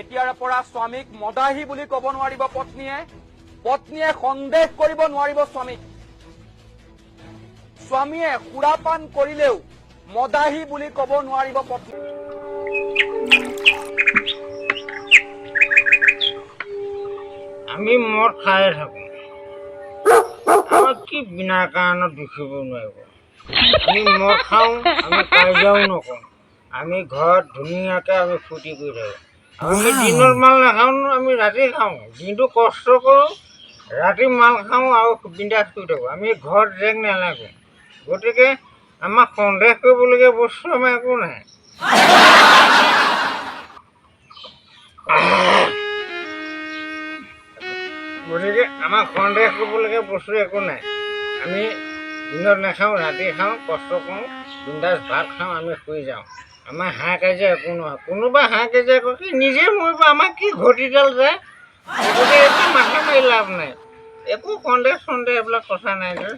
এতিয়াৰ পৰা স্বামীক মদাহী বুলি ক'ব নোৱাৰিব পত্নীয়ে সন্দেহ কৰিব নোৱাৰিব স্বামীক। স্বামীয়ে সুৰাপান কৰিলেও মদাহী বুলি ক'ব নোৱাৰিব পত্নী। আমি মদ খাই থাকো, আমাক কি বিনা কাৰণত দুখিব নোৱাৰিব। আমি মদ খাওঁ, আমি কাজিয়াও নকৰোঁ, আমি ঘৰত ধুনীয়াকৈ আমি ফূৰ্তি কৰি থাকোঁ। আমি দিনত মাল নাখাওঁ, আমি ৰাতি খাওঁ, দিনটো কষ্ট কৰোঁ, ৰাতি মাল খাওঁ আৰু বিন্দাছ শুই থাকোঁ। আমি ঘৰত জেক নালাগোঁ, গতিকে আমাক সন্দেহ কৰিবলগীয়া বস্তু আমাৰ একো নাই। গতিকে আমাক সন্দেহ কৰিবলগীয়া বস্তু একো নাই। আমি দিনত নাখাওঁ, ৰাতি খাওঁ, কষ্ট কৰোঁ, বিন্দাছ ভাত খাওঁ, আমি শুই যাওঁ। আমাৰ হাঁহ কাজিয়া একো নহয়। কোনোবা হাঁহ কাজিয়া কৰি নিজে মৰিব, আমাক কি ঘটিডাল যায়। গতিকে একো মাথা মাৰি লাভ নাই, একো সন্দেহ এইবিলাক কথা নাই যে।